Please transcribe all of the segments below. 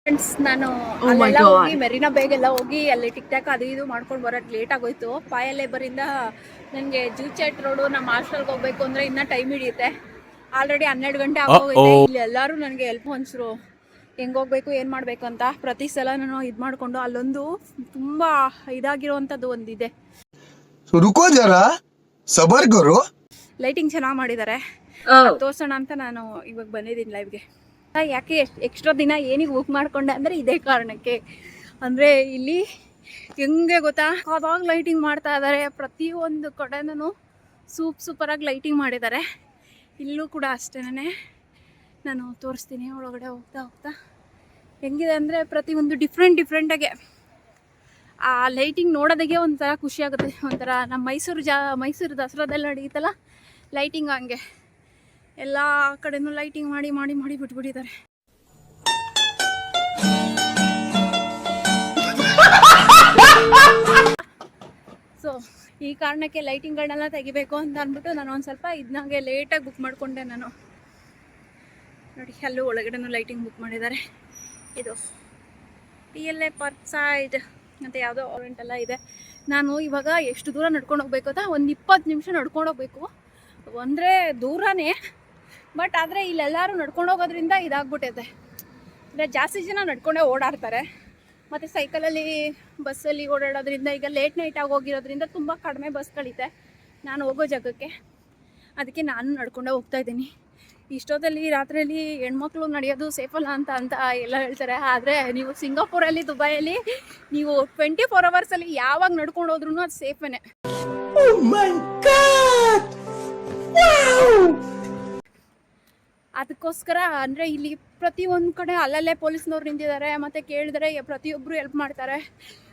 Friends, ನಾನು ಅಲ್ಲೆಲ್ಲ ಹೋಗಿ ಮೆರಿನಾ ಬೇಗೆಲ್ಲ ಹೋಗಿ ಅಲ್ಲಿ ಟಿಕ್ ಟಾಕ್ ಅದು ಇದು ಮಾಡ್ಕೊಂಡು ಬರೋಕ್ಕೆ ಲೇಟ್ ಆಗೋಯ್ತು. ಪಾಯಲೇಬರಿಂದ ನನಗೆ ಜೂಚೆಟ್ ರೋಡು ನಮ್ಮ ಹಾಸ್ಟೆಲ್ಗೆ ಹೋಗ್ಬೇಕು ಅಂದರೆ ಇನ್ನೂ ಟೈಮ್ ಹಿಡಿಯುತ್ತೆ. ಆಲ್ರೆಡಿ 12 ಗಂಟೆ ಆಗೋಗೈತೆ. ಇಲ್ಲಿ ಎಲ್ಲರೂ ನನಗೆ ಹೆಲ್ಪ್ ಹೊಂಚರು ಹೆಂಗೆ ಹೋಗ್ಬೇಕು ಏನು ಮಾಡಬೇಕು ಅಂತ. ಪ್ರತಿ ಸಲ ನಾನು ಇದು ಮಾಡಿಕೊಂಡು ಅಲ್ಲೊಂದು ತುಂಬ ಇದಾಗಿರುವಂಥದ್ದು ಒಂದಿದೆ. ರುಕೋ ಜರಾ ಸಬರ್ ಕರೋ. ಲೈಟಿಂಗ್ ಚೆನ್ನಾಗಿ ಮಾಡಿದ್ದಾರೆ, ತೋರ್ಸೋಣ ಅಂತ ನಾನು ಇವಾಗ ಬಂದಿದ್ದೀನಿ ಲೈವ್ಗೆ. ಯಾಕೆ ಎಕ್ಸ್ಟ್ರಾ ದಿನ ಏನಿಗೆ ಬುಕ್ ಮಾಡಿಕೊಂಡೆ ಅಂದರೆ ಇದೇ ಕಾರಣಕ್ಕೆ. ಅಂದರೆ ಇಲ್ಲಿ ಹೆಂಗೆ ಗೊತ್ತಾ, ಅವಾಗ ಲೈಟಿಂಗ್ ಮಾಡ್ತಾ ಇದ್ದಾರೆ. ಪ್ರತಿಯೊಂದು ಕಡೆನೂ ಸೂಪರಾಗಿ ಲೈಟಿಂಗ್ ಮಾಡಿದ್ದಾರೆ. ಇಲ್ಲೂ ಕೂಡ ಅಷ್ಟೇನೆ. ನಾನು ತೋರಿಸ್ತೀನಿ ಒಳಗಡೆ ಹೋಗ್ತಾ ಹೆಂಗಿದೆ ಅಂದರೆ ಪ್ರತಿಯೊಂದು ಡಿಫ್ರೆಂಟಾಗೆ ಆ ಲೈಟಿಂಗ್ ನೋಡೋದಾಗೆ ಒಂಥರ ಖುಷಿ ಆಗುತ್ತೆ. ಒಂಥರ ನಮ್ಮ ಮೈಸೂರು ದಸರಾದಲ್ಲಿ ನಡೆಯುತ್ತಲ್ಲ ಲೈಟಿಂಗ್, ಹಂಗೆ ಎಲ್ಲ ಕಡೆನೂ ಲೈಟಿಂಗ್ ಮಾಡಿ ಬಿಟ್ಬಿಟ್ಟಿದ್ದಾರೆ. ಸೊ ಈ ಕಾರಣಕ್ಕೆ ಲೈಟಿಂಗ್ಗಳನ್ನೆಲ್ಲ ತೆಗಿಬೇಕು ಅಂತ ಅಂದ್ಬಿಟ್ಟು ನಾನು ಒಂದು ಸ್ವಲ್ಪ ಇದನ್ನಾಗೆ ಲೇಟಾಗಿ ಬುಕ್ ಮಾಡಿಕೊಂಡೆ. ನಾನು ನೋಡಿ ಅಲ್ಲೂ ಒಳಗಡೆನೂ ಲೈಟಿಂಗ್ ಬುಕ್ ಮಾಡಿದ್ದಾರೆ. ಇದು PLA ಪಾರ್ಕ್ ಸೈಡ್ ಅಂತ ಯಾವುದೋ ಆರೆಂಟ್ ಎಲ್ಲ ಇದೆ. ನಾನು ಇವಾಗ ಎಷ್ಟು ದೂರ ನಡ್ಕೊಂಡು ಹೋಗ್ಬೇಕು ಅಂತ, ಒಂದು 20 ನಿಮಿಷ ನಡ್ಕೊಂಡು ಹೋಗ್ಬೇಕು. ಅಂದರೆ ದೂರನೇ, ಬಟ್ ಆದರೆ ಇಲ್ಲೆಲ್ಲರೂ ನಡ್ಕೊಂಡು ಹೋಗೋದ್ರಿಂದ ಇದಾಗ್ಬಿಟ್ಟೈತೆ. ಅಂದರೆ ಜಾಸ್ತಿ ಜನ ನಡ್ಕೊಂಡೇ ಓಡಾಡ್ತಾರೆ. ಮತ್ತು ಸೈಕಲಲ್ಲಿ ಬಸ್ಸಲ್ಲಿ ಓಡಾಡೋದ್ರಿಂದ ಈಗ ಲೇಟ್ ನೈಟಾಗಿ ಹೋಗಿರೋದ್ರಿಂದ ತುಂಬ ಕಡಿಮೆ ಬಸ್ಗಳಿದೆ ನಾನು ಹೋಗೋ ಜಾಗಕ್ಕೆ. ಅದಕ್ಕೆ ನಾನು ನಡ್ಕೊಂಡೇ ಹೋಗ್ತಾಯಿದ್ದೀನಿ. ಇಷ್ಟೊತ್ತಲ್ಲಿ ರಾತ್ರಿಯಲ್ಲಿ ಹೆಣ್ಮಕ್ಳು ನಡೆಯೋದು ಸೇಫಲ್ಲ ಅಂತ ಎಲ್ಲ ಹೇಳ್ತಾರೆ. ಆದರೆ ನೀವು ಸಿಂಗಾಪುರಲ್ಲಿ, ದುಬೈಯಲ್ಲಿ ನೀವು 24 ಅವರ್ಸಲ್ಲಿ ಯಾವಾಗ ನಡ್ಕೊಂಡು ಹೋದ್ರೂ ಅದು ಸೇಫೇನೆ. ಅದಕ್ಕೋಸ್ಕರ ಅಂದರೆ ಇಲ್ಲಿ ಪ್ರತಿಯೊಂದು ಕಡೆ ಅಲ್ಲಲ್ಲೇ ಪೊಲೀಸ್ನವ್ರು ನಿಂತಿದ್ದಾರೆ. ಮತ್ತು ಕೇಳಿದ್ರೆ ಪ್ರತಿಯೊಬ್ಬರು ಹೆಲ್ಪ್ ಮಾಡ್ತಾರೆ,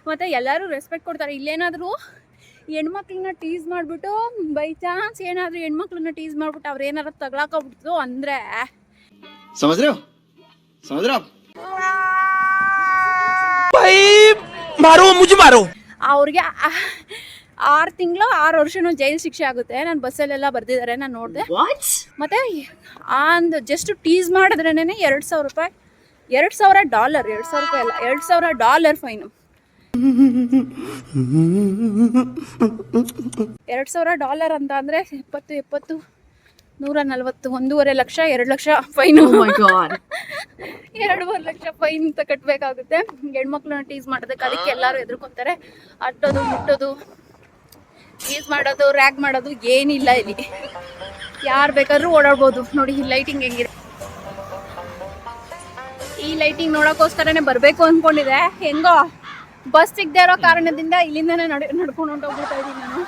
ಮತ್ತು ಎಲ್ಲರೂ ರೆಸ್ಪೆಕ್ಟ್ ಕೊಡ್ತಾರೆ. ಇಲ್ಲೇನಾದರೂ ಹೆಣ್ಮಕ್ಳನ್ನ ಟೀಸ್ ಮಾಡಿಬಿಟ್ಟು ಬೈ ಚಾನ್ಸ್ ಏನಾದರೂ ಹೆಣ್ಮಕ್ಳನ್ನ ಟೀಸ್ ಮಾಡಿಬಿಟ್ಟು ಅವ್ರು ಏನಾದ್ರು ತಗೊಳಕೋಗ್ಬಿಡ್ತು ಅಂದರೆ ಅವ್ರಿಗೆ 6 ತಿಂಗಳು 6 ವರ್ಷನೂ ಜೈಲು ಶಿಕ್ಷೆ ಆಗುತ್ತೆ. ನಾನು ಬಸ್ಸಲ್ಲೆಲ್ಲ ಬರ್ದಿದ್ದಾರೆ, ನಾನು ನೋಡಿದೆ. ಮತ್ತು ಜಸ್ಟ್ ಟೀಸ್ ಮಾಡಿದ್ರೇನೆ $2,000 $2,000 $2,000 ಅಲ್ಲ, $2,000 ಫೈನು. $2,000 ಅಂತ ಅಂದರೆ 70 70 140 1.5 ಲಕ್ಷ 2 ಲಕ್ಷ ಫೈನು. 2.5 ಲಕ್ಷ ಫೈನ್ ಅಂತ ಕಟ್ಟಬೇಕಾಗುತ್ತೆ ಹೆಣ್ಮಕ್ಳನ್ನ ಟೀಸ್ ಮಾಡೋದಕ್ಕೆ. ಅದಕ್ಕೆ ಎಲ್ಲರೂ ಹೆದರ್ಕೊತಾರೆ. ಅಟ್ಟೋದು ಮುಟ್ಟೋದು, ಟೀಸ್ ಮಾಡೋದು, ರ್ಯಾಗ್ ಮಾಡೋದು ಏನಿಲ್ಲ ಇಲ್ಲಿ. ಯಾರು ಬೇಕಾದ್ರೂ ಓಡಾಡ್ಬೋದು. ನೋಡಿ ಈ ಲೈಟಿಂಗ್ ಹೆಂಗಿದೆ. ಈ ಲೈಟಿಂಗ್ ನೋಡೋಕ್ಕೋಸ್ಕರನೇ ಬರಬೇಕು ಅಂದ್ಕೊಂಡಿದ್ದೆ. ಹೆಂಗೋ ಬಸ್ ಸಿಗದೆ ಇರೋ ಕಾರಣದಿಂದ ಇಲ್ಲಿಂದನೇ ನಡ್ಕೊಂಡು ಹೊಂಟೋಗ್ಬಿಡ್ತಾ ಇದ್ದೀನಿ ನಾನು.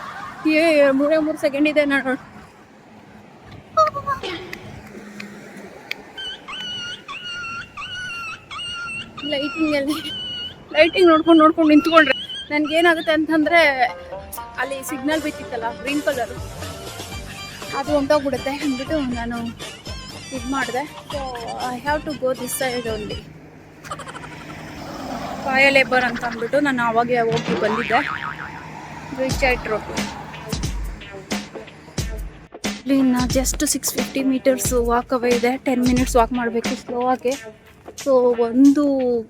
3 ಸೆಕೆಂಡ್ ಇದೆ ನಾನು. ಲೈಟಿಂಗ್ ನೋಡ್ಕೊಂಡು ನಿಂತ್ಕೊಂಡ್ರೆ ನನಗೇನಾಗುತ್ತೆ ಅಂತಂದರೆ, ಅಲ್ಲಿ ಸಿಗ್ನಲ್ ಬಿತ್ತಿತ್ತಲ್ಲ ಗ್ರೀನ್ ಕಲರು, ಅದು ಹೊಂಟೋಗ್ಬಿಡುತ್ತೆ ಅಂದ್ಬಿಟ್ಟು ನಾನು ಇದು ಮಾಡಿದೆ. So I have to go this side only. ಪಾಯಲೇಬರ್ ಅಂತ ಅಂದ್ಬಿಟ್ಟು ನಾನು ಆವಾಗ ಹೋಗಿ ಬಂದಿದ್ದೆ. ಜೂಚೆಟ್ ರೋಡ್ ಇಲ್ಲಿಂದ ಜಸ್ಟ್ 650 ಮೀಟರ್ಸ್ ವಾಕ್ ಅವೇ ಇದೆ. 10 ಮಿನಿಟ್ಸ್ ವಾಕ್ ಮಾಡಬೇಕು ಸ್ಲೋ ಆಗಿ. ಸೊ ಒಂದು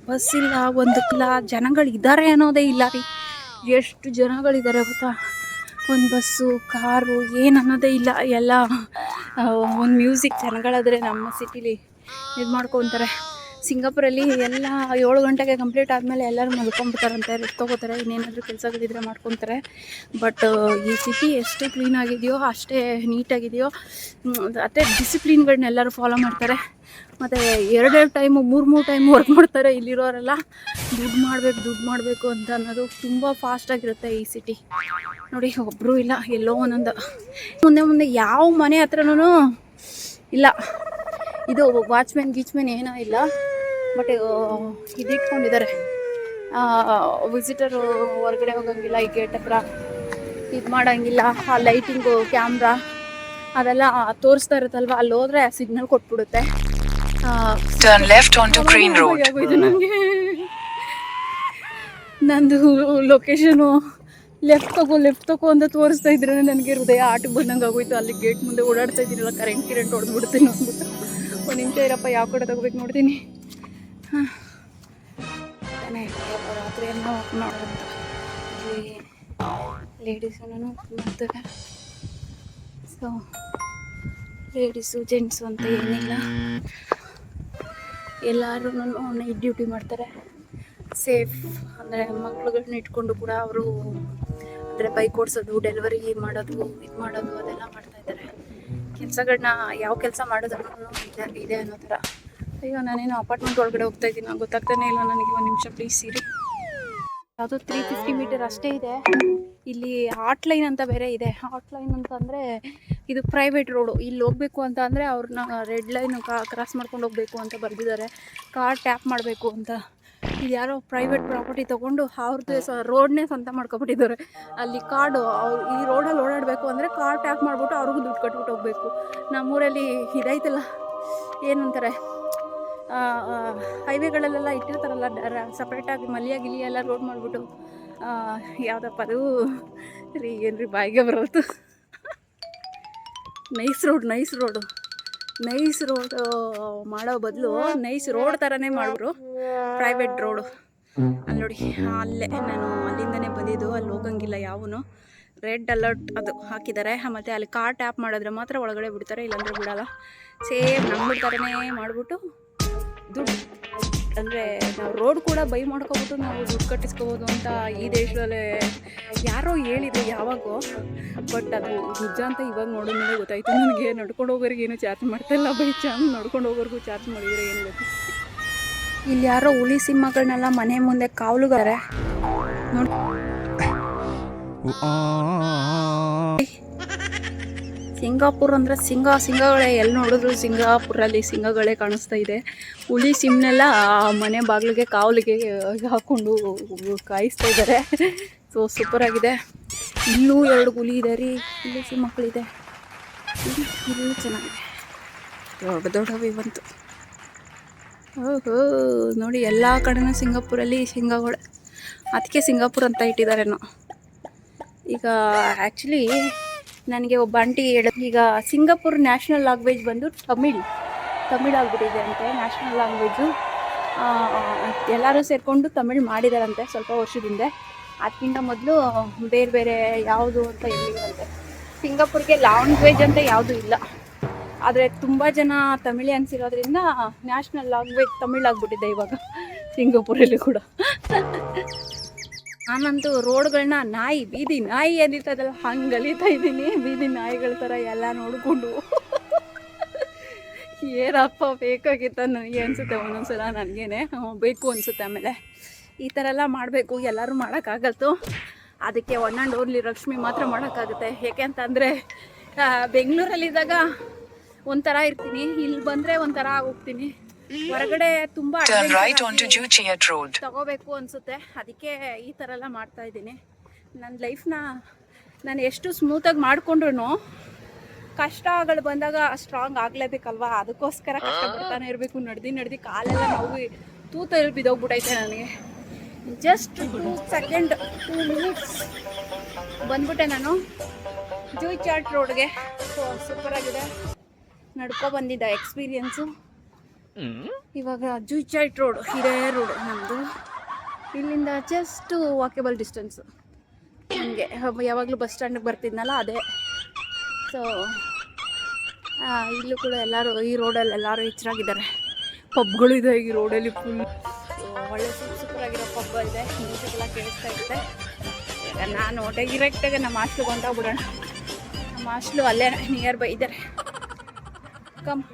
ಬಸ್ ಇಲ್ಲ, ಒಂದಕ್ಕಿಲ್ಲ, ಜನಗಳಿದ್ದಾರೆ ಅನ್ನೋದೇ ಇಲ್ಲ ರೀ. ಎಷ್ಟು ಜನಗಳಿದ್ದಾರೆ ಗೊತ್ತಾ. ಒಂದು ಬಸ್ಸು, ಕಾರು ಏನು ಅನ್ನೋದೇ ಇಲ್ಲ. ಎಲ್ಲ ಒಂದು ಮ್ಯೂಸಿಕ್ ಜನಗಳಾದರೆ ನಮ್ಮ ಸಿಟಿಲಿ ಇದು ಮಾಡ್ಕೊತಾರೆ. ಸಿಂಗಾಪುರಲ್ಲಿ ಎಲ್ಲ 7 ಗಂಟೆಗೆ ಕಂಪ್ಲೀಟ್ ಆದಮೇಲೆ ಎಲ್ಲರೂ ಮಲ್ಕೊಂಡ್ಬಿಡ್ತಾರಂತೆ, ರೆಸ್ಟ್ ತೊಗೋತಾರೆ, ಇನ್ನೇನಾದರೂ ಕೆಲಸಗಳಿದ್ರೆ ಮಾಡ್ಕೊತಾರೆ. ಬಟ್ ಈ ಸಿಟಿ ಎಷ್ಟು ಕ್ಲೀನಾಗಿದೆಯೋ ಅಷ್ಟೇ ನೀಟಾಗಿದೆಯೋ, ಅಷ್ಟೇ ಡಿಸಿಪ್ಲಿನ್ಗಳನ್ನೆಲ್ಲರೂ ಫಾಲೋ ಮಾಡ್ತಾರೆ. ಮತ್ತು 2 ಟೈಮು 3 ಟೈಮು ವರ್ಕ್ ಮಾಡ್ತಾರೆ ಇಲ್ಲಿರೋರೆಲ್ಲ. ದುಡ್ಡು ಮಾಡಬೇಕು ಅಂತ ಅನ್ನೋದು ತುಂಬ ಫಾಸ್ಟಾಗಿರುತ್ತೆ ಈ ಸಿಟಿ. ನೋಡಿ ಒಬ್ಬರು ಇಲ್ಲ, ಎಲ್ಲೋ ಒಂದೊಂದು ಮುಂದೆ ಯಾವ ಮನೆ ಹತ್ರನೂ ಇಲ್ಲ. ಇದು ವಾಚ್ಮೆನ್ ಏನೋ ಇಲ್ಲ, ಬಟ್ ಇದು ಇಟ್ಕೊಂಡಿದ್ದಾರೆ. ವಿಸಿಟರು ಹೊರಗಡೆ ಹೋಗೋಂಗಿಲ್ಲ, ಈ ಗೇಟ್ ಹತ್ರ ಇದು ಮಾಡೋಂಗಿಲ್ಲ. ಆ ಲೈಟಿಂಗು, ಕ್ಯಾಮ್ರಾ ಅದೆಲ್ಲ ತೋರಿಸ್ತಾ ಇರುತ್ತಲ್ವ, ಅಲ್ಲಿ ಹೋದರೆ ಸಿಗ್ನಲ್ ಕೊಟ್ಬಿಡುತ್ತೆ. ಇದು ನನಗೆ ನಂದು ಲೊಕೇಶನು ಲೆಫ್ಟ್ ತಗೋ ಅಂತ ತೋರಿಸ್ತಾ ಇದ್ರೆ ನನಗೆ ಹೃದಯ ಆಟಕ್ಕೆ ಬಂದಂಗೆ ಆಗೋಯ್ತು. ಅಲ್ಲಿ ಗೇಟ್ ಮುಂದೆ ಓಡಾಡ್ತಾ ಇದ್ದೀನಲ್ಲ, ಕರೆಂಟ್ ಹೊಡೆದ್ಬಿಡ್ತೀನಿ ಅಂದ್ಬಿಟ್ಟು. ಒಂದು ನಿಮಿಷ ಇರಪ್ಪ, ಯಾವ ಕಡೆ ತಗೋಬೇಕು ನೋಡ್ತೀನಿ. ನೋಡೋಣ ರಾತ್ರಿ ಎಲ್ಲ ವಾಕ್ ಮಾಡೋದಂತ. ಇಲ್ಲಿ ಲೇಡೀಸನ್ನು ಮಾಡ್ತಾರೆ. ಸೊ ಲೇಡೀಸು ಜೆಂಟ್ಸು ಅಂತ ಏನಿಲ್ಲ, ಎಲ್ಲರೂ ನೈಟ್ ಡ್ಯೂಟಿ ಮಾಡ್ತಾರೆ. ಸೇಫ್ ಅಂದರೆ ಮಕ್ಳುಗಳನ್ನ ಇಟ್ಕೊಂಡು ಕೂಡ ಅವರು ಅಂದರೆ ಬೈಕ್ ಓಡಿಸೋದು, ಡೆಲಿವರಿ ಮಾಡೋದು, ಇದು ಮಾಡೋದು ಅದೆಲ್ಲ ಮಾಡ್ತಾಯಿದ್ದಾರೆ. ಕೆಲಸಗಳನ್ನ ಯಾವ ಕೆಲಸ ಮಾಡೋದ್ರೂ ಇದೆ ಅನ್ನೋ ಥರ. ಅಯ್ಯೋ ನಾನೇನು ಅಪಾರ್ಟ್ಮೆಂಟ್ ಒಳಗಡೆ ಹೋಗ್ತಾ ಇದ್ದೀನಿ, ಗೊತ್ತಾಗ್ತಾನೆ ಇಲ್ಲ ನನಗೆ. ಒಂದು ನಿಮಿಷ ಪ್ಲೀಸ್ ಇರಿ. ಯಾವುದೋ 350 ಮೀಟರ್ ಅಷ್ಟೇ ಇದೆ. ಇಲ್ಲಿ ಹಾಟ್ ಲೈನ್ ಅಂತ ಬೇರೆ ಇದೆ. ಹಾಟ್ ಲೈನ್ ಅಂತ ಅಂದರೆ ಇದು ಪ್ರೈವೇಟ್ ರೋಡು. ಇಲ್ಲಿ ಹೋಗಬೇಕು ಅಂತ ಅಂದರೆ ಅವ್ರನ್ನ ರೆಡ್ ಲೈನು ಕ್ರಾಸ್ ಮಾಡ್ಕೊಂಡು ಹೋಗಬೇಕು ಅಂತ ಬರೆದಿದ್ದಾರೆ. ಕಾರ್ ಟ್ಯಾಪ್ ಮಾಡಬೇಕು ಅಂತ. ಇದು ಯಾರೋ ಪ್ರೈವೇಟ್ ಪ್ರಾಪರ್ಟಿ ತೊಗೊಂಡು ಅವ್ರದ್ದು ರೋಡ್ನೇ ಸ್ವಂತ ಮಾಡ್ಕೊಬಿಟ್ಟಿದ್ದಾರೆ. ಅಲ್ಲಿ ಕಾರ್ಡು ಅವ್ರು ಈ ರೋಡಲ್ಲಿ ಓಡಾಡಬೇಕು ಅಂದರೆ ಕಾರ್ ಟ್ಯಾಪ್ ಮಾಡಿಬಿಟ್ಟು ಅವ್ರಿಗೂ ದುಡ್ಡು ಕಟ್ಬಿಟ್ಟು ಹೋಗಬೇಕು. ನಮ್ಮೂರಲ್ಲಿ ಇದೈತಲ್ಲ, ಏನಂತಾರೆ, ಹೈವೇಗಳಲ್ಲೆಲ್ಲ ಇಟ್ಟಿರ್ತಾರಲ್ಲ ಸಪ್ರೇಟಾಗಿ ಮಲಿಯ ಗಿಲಿಯ ಎಲ್ಲ ರೋಡ್ ಮಾಡಿಬಿಟ್ಟು, ಯಾವುದಪ್ಪ ಅದು ರೀ, ಏನು ರೀ ಬಾಯಿಗೆ ಬರೋದು, ನೈಸ್ ರೋಡು ಮಾಡೋ ಬದಲು ನೈಸ್ ರೋಡ್ ಥರನೇ ಮಾಡಿದ್ರು, ಪ್ರೈವೇಟ್ ರೋಡು. ಅಲ್ಲಿ ನೋಡಿ, ಅಲ್ಲೇ ನಾನು ಅಲ್ಲಿಂದನೇ ಬಂದಿದ್ದು. ಅಲ್ಲಿ ಹೋಗಂಗಿಲ್ಲ ಯಾವನು. ರೆಡ್ ಅಲರ್ಟ್ ಅದು ಹಾಕಿದ್ದಾರೆ. ಮತ್ತು ಅಲ್ಲಿ ಕಾರ್ ಟ್ಯಾಪ್ ಮಾಡಿದ್ರೆ ಮಾತ್ರ ಒಳಗಡೆ ಬಿಡ್ತಾರೆ, ಇಲ್ಲಾಂದರೆ ಬಿಡೋಲ್ಲ. ಸೇಮ್ ನಮ್ಮ ಥರನೇ ಮಾಡಿಬಿಟ್ಟು ದುಡ್ಡು, ಅಂದರೆ ನಾವು ರೋಡ್ ಕೂಡ ಬೈ ಮಾಡ್ಕೊಬಿಟ್ಟು ನಾವು ದುಡ್ಡು ಕಟ್ಟಿಸ್ಕೋಬೋದು ಅಂತ ಈ ದೇಶದಲ್ಲೇ ಯಾರೋ ಹೇಳಿದ್ರು ಯಾವಾಗೋ. ಬಟ್ ಅದು ನಿಜ ಅಂತ ಇವಾಗ ನೋಡಿದ್ಮೇಲೆ ಗೊತ್ತಾಯಿತು ನನಗೆ. ನಡ್ಕೊಂಡು ಹೋಗೋರಿಗೆ ಏನೂ ಚಾರ್ಜ್ ಮಾಡ್ತಾಯಿಲ್ಲ, ಬೈ ಚಾರ್ಜ್ ನಡ್ಕೊಂಡು ಹೋಗೋರ್ಗೂ ಚಾರ್ಜ್ ಮಾಡಿದರೆ ಏನು ಗೊತ್ತು. ಇಲ್ಲಿ ಯಾರೋ ಹುಲಿ ಸಿಂಹಗಳನ್ನೆಲ್ಲ ಮನೆ ಮುಂದೆ ಕಾವಲುಗಾರೆ ನೋಡಿ. ಸಿಂಗಾಪುರ್ ಅಂದರೆ ಸಿಂಗಗಳೇ, ಎಲ್ಲಿ ನೋಡಿದ್ರು ಸಿಂಗಾಪುರಲ್ಲಿ ಸಿಂಗಗಳೇ ಕಾಣಿಸ್ತಾ ಇದೆ. ಹುಲಿ ಸಿಂಹನೆಲ್ಲ ಮನೆ ಬಾಗಿಲಿಗೆ ಕಾವಲಿಗೆ ಹಾಕ್ಕೊಂಡು ಕಾಯಿಸ್ತಾ ಇದ್ದಾರೆ. ಸೊ ಸೂಪರಾಗಿದೆ. ಇಲ್ಲೂ 2 ಹುಲಿ ಇದೆ ರೀ, ಹುಲಿ ಸಿಂಹಗಳಿದೆ. ಇಲ್ಲೂ ಚೆನ್ನಾಗಿದೆ, ದೊಡ್ಡದೊಡ್ಡವಿ ಬಂತು. ಓಹೋ ನೋಡಿ, ಎಲ್ಲ ಕಡೆನೂ ಸಿಂಗಾಪುರಲ್ಲಿ ಸಿಂಗಗಳೇ. ಅದಕ್ಕೆ ಸಿಂಗಾಪುರ್ ಅಂತ ಇಟ್ಟಿದ್ದಾರೇನೋ. ಈಗ ಆ್ಯಕ್ಚುಲಿ ನನಗೆ ಒಬ್ಬ ಆಂಟಿ ಹೇಳಿದ್ರು, ಈಗ ಸಿಂಗಾಪುರ್ ನ್ಯಾಷನಲ್ ಲ್ಯಾಂಗ್ವೇಜ್ ಬಂದು ತಮಿಳ್ ಆಗಿಬಿಟ್ಟಿದೆ ಅಂತೆ ನ್ಯಾಷನಲ್ ಲ್ಯಾಂಗ್ವೇಜು. ಎಲ್ಲರೂ ಸೇರಿಕೊಂಡು ತಮಿಳ್ ಮಾಡಿದಾರಂತೆ ಸ್ವಲ್ಪ ವರ್ಷದಿಂದ. ಅದಕ್ಕಿಂತ ಮೊದಲು ಬೇರೆ ಯಾವುದು ಅಂತ ಹೇಳಿದ್ರಂತೆ. ಸಿಂಗಾಪುರ್ಗೆ ಲ್ಯಾಂಗ್ವೇಜ್ ಅಂತ ಯಾವುದೂ ಇಲ್ಲ, ಆದರೆ ತುಂಬ ಜನ ತಮಿಳಿಯನ್ಸ್ ಇರೋದ್ರಿಂದ ನ್ಯಾಷನಲ್ ಲ್ಯಾಂಗ್ವೇಜ್ ತಮಿಳ್ ಆಗಿಬಿಟ್ಟಿದೆ ಇವಾಗ ಸಿಂಗಾಪುರಲ್ಲಿ ಕೂಡ. ನಾನಂತೂ ರೋಡ್ಗಳನ್ನ ಬೀದಿ ನಾಯಿ ಏನಿರ್ತದಲ್ಲ ಹಂಗೆ ಅಲಿತಾ ಇದ್ದೀನಿ. ಬೀದಿ ನಾಯಿಗಳ ಥರ ಎಲ್ಲ ನೋಡಿಕೊಂಡು ಏನಪ್ಪ ಬೇಕಾಗಿತ್ತ ನನಗೆ ಅನಿಸುತ್ತೆ ಒಂದೊಂದ್ಸಲ. ನನಗೇನೆ ಬೇಕು ಅನಿಸುತ್ತೆ. ಆಮೇಲೆ ಈ ಥರ ಎಲ್ಲ ಮಾಡಬೇಕು, ಎಲ್ಲರೂ ಮಾಡೋಕ್ಕಾಗತ್ತು. ಅದಕ್ಕೆ ಒನ್ ಆ್ಯಂಡ್ ಓನ್ಲಿ ಲಕ್ಷ್ಮಿ ಮಾತ್ರ ಮಾಡೋಕ್ಕಾಗುತ್ತೆ. ಏಕೆ ಅಂತಂದರೆ ಬೆಂಗಳೂರಲ್ಲಿದ್ದಾಗ ಒಂಥರ ಇರ್ತೀನಿ, ಇಲ್ಲಿ ಬಂದರೆ ಒಂಥರ ಆಗೋಗ್ತೀನಿ. ಹೊರಗಡೆ ತುಂಬ ತಗೋಬೇಕು ಅನಿಸುತ್ತೆ. ಅದಕ್ಕೆ ಈ ಥರ ಎಲ್ಲ ಮಾಡ್ತಾಯಿದ್ದೀನಿ. ನನ್ನ ಲೈಫ್ನ ನಾನು ಎಷ್ಟು ಸ್ಮೂತಾಗಿ ಮಾಡಿಕೊಂಡ್ರು ಕಷ್ಟಗಳು ಬಂದಾಗ ಸ್ಟ್ರಾಂಗ್ ಆಗಲೇಬೇಕಲ್ವಾ. ಅದಕ್ಕೋಸ್ಕರ ಕಷ್ಟಪಡ್ತಾನೆ ಇರಬೇಕು. ನಡೆದು ಕಾಲೆಲ್ಲ ನೋವು ತೂತಲ್ಲಿ ಬಿದ್ದೋಗ್ಬಿಟ್ಟೈತೆ ನನಗೆ. ಜಸ್ಟ್ 2 ಮಿನಿಟ್ಸ್ ಬಂದ್ಬಿಟ್ಟೆ ನಾನು ಜೂಯಿ ಚಾಟ್ ರೋಡ್ಗೆ. ಸೊ ಸೂಪರಾಗಿದೆ, ನಡ್ಕೊಬಂದಿದ್ದ ಎಕ್ಸ್ಪೀರಿಯನ್ಸು. ಇವಾಗ ಜೂಯಿ ಚಾಟ್ ರೋಡ್ ಇದೇ ರೋಡು ನಮ್ಮದು. ಇಲ್ಲಿಂದ ಜಸ್ಟ್ ವಾಕೇಬಲ್ ಡಿಸ್ಟೆನ್ಸು ನನಗೆ. ಯಾವಾಗಲೂ ಬಸ್ ಸ್ಟ್ಯಾಂಡಿಗೆ ಬರ್ತಿದ್ನಲ್ಲ ಅದೇ. ಸೊ ಇಲ್ಲೂ ಕೂಡ ಎಲ್ಲರೂ ಈ ರೋಡಲ್ಲಿ ಎಲ್ಲರೂ ಹೆಚ್ಚಾಗಿದ್ದಾರೆ. ಪಬ್ಗಳು ಇದೆ ಈ ರೋಡಲ್ಲಿ ಫುಲ್. ಒಳ್ಳೆ ಸೂಪರಾಗಿರೋ ಪಬ್ ಇದೆ, ಮ್ಯೂಸಿಕ್ ಎಲ್ಲ ಕೇಳಿಸ್ತಾ ಇರುತ್ತೆ. ಈಗ ನಾನು ಡೈರೆಕ್ಟಾಗಿ ನಮ್ಮ ಹಾಸ್ಟ್ಲಿಗೆ ಹೊಂಟೋಗ್ಬಿಡೋಣ. ನಮ್ಮ ಹಾಸ್ಟ್ಲು ಅಲ್ಲೇ ನಿಯರ್ ಬೈ ಇದ್ದಾರೆ. ಕಮ್